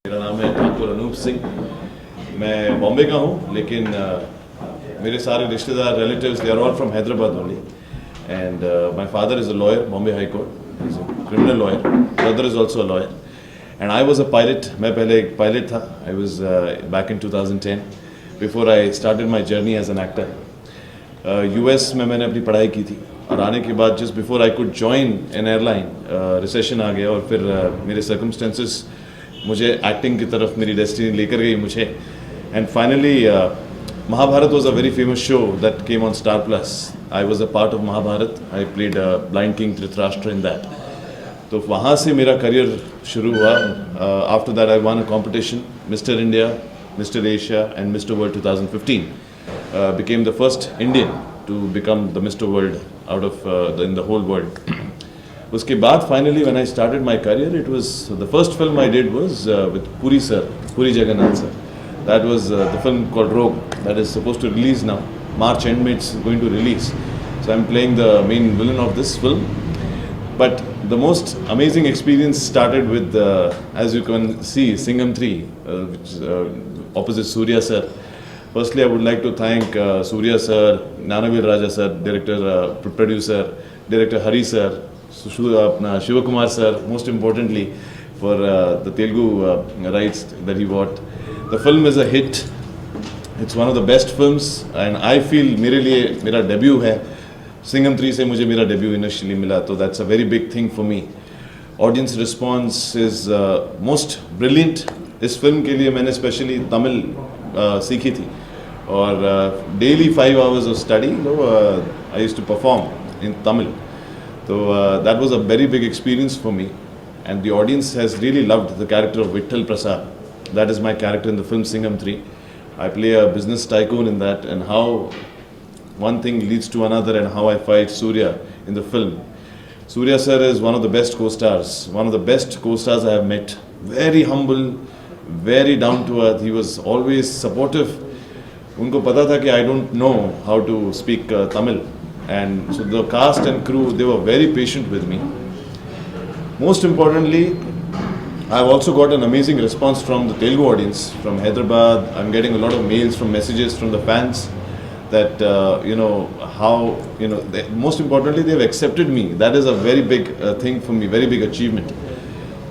मेरा नाम है ठाकुर अनूप सिंह। मैं बॉम्बे का हूँ, लेकिन मेरे सारे रिश्तेदार relatives they are all from Hyderabad only. And my father is a lawyer, Bombay high court, is a criminal lawyer. Brother is also a lawyer and I was a pilot. मैं पहले एक पायलट था। I was back in 2010 before I started my journey as an actor. US में मैंने अपनी पढ़ाई की थी और आने के बाद just before I could join an airline recession आ गया और फिर मेरे सर्कमस्टेंसेस मुझे एक्टिंग की तरफ मेरी डेस्टिनी लेकर गई मुझे। And finally Mahabharat was a very famous show that came on Star Plus. I was a part of Mahabharat. I played blind king Dhritarashtra in that. तो वहाँ से मेरा करियर शुरू हुआ। After that I won a competition, mister India, mister Asia and mister world 2015। Became the first Indian to become the Mr. World out of in the whole world. उसके बाद finally when I started my career, it was the first film I did was with Puri sir, Puri Jagannath sir. That was the film called Rogue that is supposed to release now. March end it's going to release. So I'm playing the main villain of this film. But the most amazing experience started with, as you can see, Singham 3, which is opposite Surya sir. Firstly, I would like to thank Surya sir, Nanavir Raja sir, director, producer, director Hari sir, Shivakumar sir, most importantly for the Telugu rights that he bought. The film is a hit. It's one of the best films and I feel मेरे लिए मेरा debut है। Singham 3 से मुझे मेरा debut initially मिला, तो that's a very big thing for me. Audience response is most brilliant. इस फिल्म के लिए मैंने स्पेशली तमिल सीखी थी और daily 5 hours of study I used to perform in Tamil. So that was a very big experience for me and the audience has really loved the character of Vittal Prasad. That is my character in the film Singham 3. I play a business tycoon in that and how one thing leads to another and how I fight Surya in the film. Surya sir is one of the best co-stars, one of the best co-stars I have met. Very humble, very down to earth. He was always supportive. उनको पता था कि I don't know how to speak Tamil and so the cast and crew, they were very patient with me. Most importantly, I've also got an amazing response from the Telugu audience from Hyderabad. I'm getting a lot of mails from messages from the fans that how most importantly they've accepted me. That is a very big thing for me, very big achievement.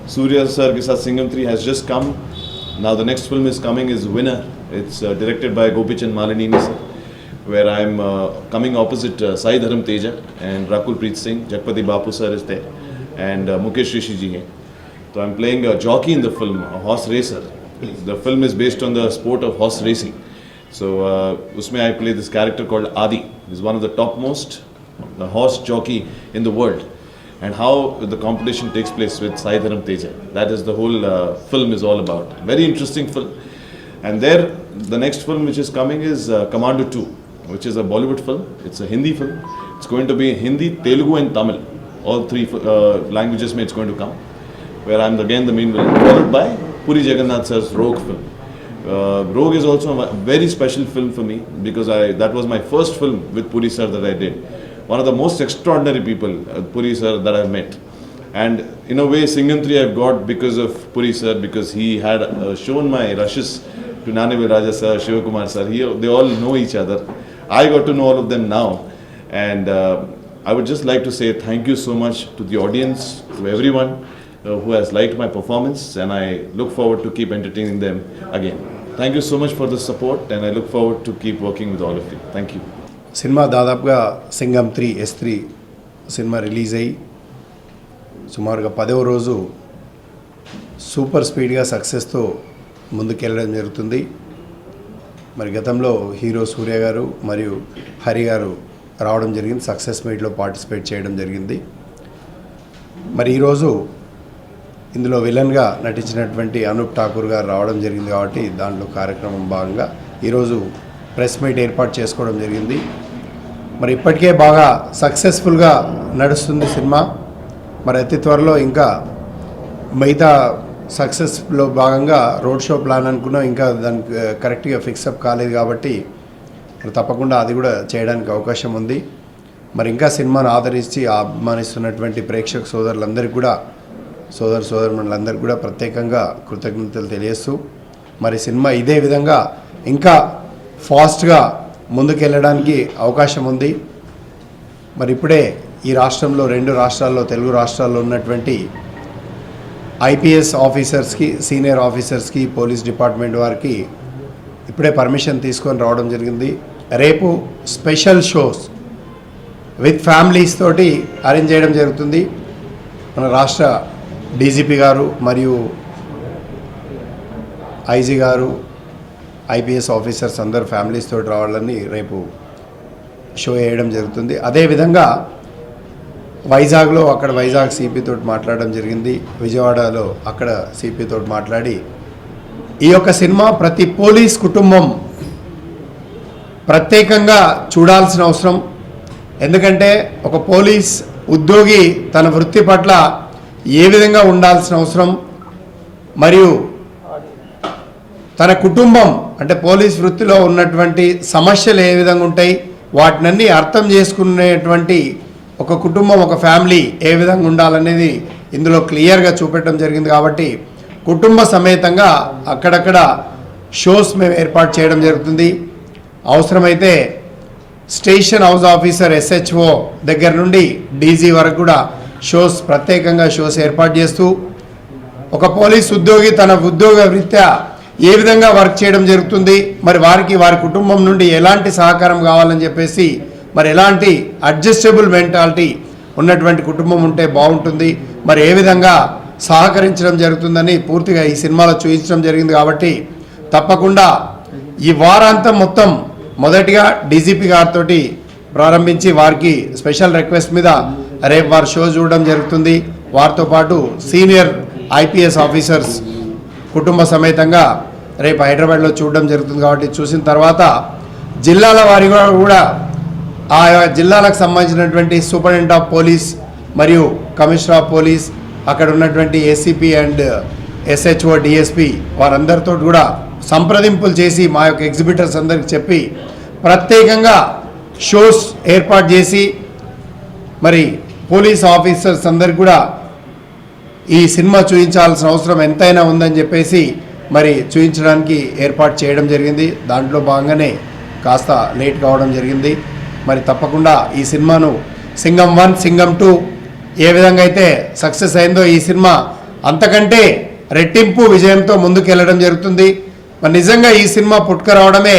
Surya sir ke sath Singham 3 has just come. Now the next film is coming is Winner. It's directed by Gopichand Malinini sir, where I'm coming opposite Sai Dharam Teja and Rakul Preet Singh. Jagpati Bapu sir is there and Mukesh Rishi ji hai. So I'm playing a jockey in the film, a horse racer. The film is based on the sport of horse racing. So usme I play this character called Adi. He's one of the topmost horse jockey in the world. And how the competition takes place with Sai Dharam Teja. That is the whole film is all about. Very interesting film. And there, the next film which is coming is Commando 2, which is a Bollywood film. It's a Hindi film. It's going to be Hindi, Telugu and Tamil. All three languages it's going to come. Where I'm again the main villain. Followed by Puri Jagannath sir's Rogue film. Rogue is also a very special film for me because that was my first film with Puri sir that I did. One of the most extraordinary people, Puri sir, that I've met. And in a way, Singham 3 I've got because of Puri sir, because he had shown my rushes to Nanavir Raja sir, Shivakumar sir. They all know each other. I got to know all of them now. And I would just like to say thank you so much to the audience, to everyone who has liked my performance. And I look forward to keep entertaining them again. Thank you so much for the support and I look forward to keep working with all of you. Thank you. Cinema దాదాపుగా Singam 3 S3 cinema release అయ్యి సుమారుగా 10వ రోజు super స్పీడ్గా సక్సెస్తో ముందుకెళ్ళడం జరుగుతుంది. మరి గతంలో hero సూర్య గారు మరియు హరి గారు రావడం జరిగింది, సక్సెస్ మీట్లో పార్టిసిపేట్ చేయడం జరిగింది. మరి ఈరోజు ఇందులో విలన్గా నటించినటువంటి అనూప్ ఠాకూర్ గారు రావడం జరిగింది కాబట్టి దాంట్లో కార్యక్రమం భాగంగా ఈరోజు ప్రెస్ మీట్ ఏర్పాటు చేసుకోవడం జరిగింది. మరి ఇప్పటికే బాగా సక్సెస్ఫుల్గా నడుస్తుంది సినిమా. మరి అతి త్వరలో ఇంకా మిగతా సక్సెస్లో భాగంగా రోడ్ షో ప్లాన్ అనుకున్నాం, ఇంకా దానికి కరెక్ట్గా ఫిక్సప్ కాలేదు కాబట్టి తప్పకుండా అది కూడా చేయడానికి అవకాశం ఉంది. మరి ఇంకా సినిమాను ఆదరించి అభిమానిస్తున్నటువంటి ప్రేక్షక సోదరులందరికీ కూడా సోదరులందరికీ కూడా ప్రత్యేకంగా కృతజ్ఞతలు తెలియజేస్తూ మరి సినిమా ఇదే విధంగా ఇంకా ఫాస్ట్గా ముందుకెళ్ళడానికి అవకాశం ఉంది. మరి ఇప్పుడే ఈ రాష్ట్రంలో 2 రాష్ట్రాల్లో తెలుగు రాష్ట్రాల్లో ఉన్నటువంటి ఐపీఎస్ ఆఫీసర్స్కి, సీనియర్ ఆఫీసర్స్కి, పోలీస్ డిపార్ట్మెంట్ వారికి ఇప్పుడే పర్మిషన్ తీసుకొని రావడం జరిగింది. రేపు స్పెషల్ షోస్ విత్ ఫ్యామిలీస్ తోటి అరేంజ్ చేయడం జరుగుతుంది. మన రాష్ట్ర డీజీపీ గారు మరియు ఐజీ గారు, ఐపీఎస్ ఆఫీసర్స్ అందరు ఫ్యామిలీస్ తోటి రావాలని రేపు షో వేయడం జరుగుతుంది. అదేవిధంగా వైజాగ్లో అక్కడ వైజాగ్ సిపి తోటి మాట్లాడడం జరిగింది. విజయవాడలో అక్కడ సిపి తోటి మాట్లాడి ఈ యొక్క సినిమా ప్రతి పోలీస్ కుటుంబం ప్రత్యేకంగా చూడాల్సిన అవసరం. ఎందుకంటే ఒక పోలీస్ ఉద్యోగి తన వృత్తి పట్ల ఏ విధంగా ఉండాల్సిన అవసరం, మరియు తన కుటుంబం అంటే పోలీస్ వృత్తిలో ఉన్నటువంటి సమస్యలు ఏ విధంగా ఉంటాయి, వాటినన్నీ అర్థం చేసుకునేటువంటి ఒక కుటుంబం, ఒక ఫ్యామిలీ ఏ విధంగా ఉండాలనేది ఇందులో క్లియర్గా చూపెట్టడం జరిగింది. కాబట్టి కుటుంబ సమేతంగా అక్కడక్కడ షోస్ మేము ఏర్పాటు చేయడం జరుగుతుంది. అవసరమైతే స్టేషన్ హౌస్ ఆఫీసర్ SHO దగ్గర నుండి డీజీ వరకు కూడా షోస్, ప్రత్యేకంగా షోస్ ఏర్పాటు చేస్తూ ఒక పోలీస్ ఉద్యోగి తన ఉద్యోగ రీత్యా ఏ విధంగా వర్క్ చేయడం జరుగుతుంది, మరి వారి కుటుంబం నుండి ఎలాంటి సహకారం కావాలని చెప్పేసి, మరి ఎలాంటి అడ్జస్టబుల్ మెంటాలిటీ ఉన్నటువంటి కుటుంబం ఉంటే బాగుంటుంది, మరి ఏ విధంగా సహకరించడం జరుగుతుందని పూర్తిగా ఈ సినిమాలో చూపించడం జరిగింది. కాబట్టి తప్పకుండా ఈ వారాంతం మొత్తం మొదటిగా డీజీపీ గారితో ప్రారంభించి వారికి స్పెషల్ రిక్వెస్ట్ మీద రేపు వారు షో చూడడం జరుగుతుంది. వారితో పాటు సీనియర్ ఐపీఎస్ ఆఫీసర్స్ కుటుంబ సమేతంగా రేపు హైదరాబాద్లో చూడడం జరుగుతుంది. కాబట్టి చూసిన తర్వాత జిల్లాల వారిగా కూడా ఆయా జిల్లాలకు సంబంధించినటువంటి సూపరింటెండెంట్ ఆఫ్ పోలీస్ మరియు కమిషనర్ ఆఫ్ పోలీస్, అక్కడ ఉన్నటువంటి ఏసీపీ అండ్ SHO, DSP వారందరితో కూడా సంప్రదింపులు చేసి మా యొక్క ఎగ్జిబిటర్స్ అందరికి చెప్పి ప్రత్యేకంగా షోస్ ఏర్పాటు చేసి మరి పోలీస్ ఆఫీసర్స్ అందరికి కూడా ఈ సినిమా చూపించాల్సిన అవసరం ఎంతైనా ఉందని చెప్పేసి మరి చూపించడానికి ఏర్పాటు చేయడం జరిగింది. దాంట్లో భాగంగానే కాస్త లేట్ కావడం జరిగింది. మరి తప్పకుండా ఈ సినిమాను సింగం 1, సింగం 2 ఏ విధంగా అయితే సక్సెస్ అయిందో ఈ సినిమా అంతకంటే రెట్టింపు విజయంతో ముందుకెళ్ళడం జరుగుతుంది. మరి నిజంగా ఈ సినిమా పుట్టుకురావడమే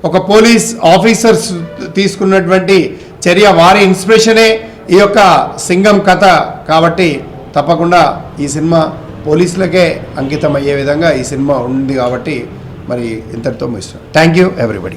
ఒక పోలీస్ ఆఫీసర్స్ తీసుకున్నటువంటి చర్య, వారి ఇన్స్పిరేషనే ఈ యొక్క సింగం కథ. కాబట్టి తప్పకుండా ఈ సినిమా పోలీసులకే అంకితం అయ్యే విధంగా ఈ సినిమా ఉంది. కాబట్టి మరి ఇంతటితో ముగిస్తాం. Thank you everybody.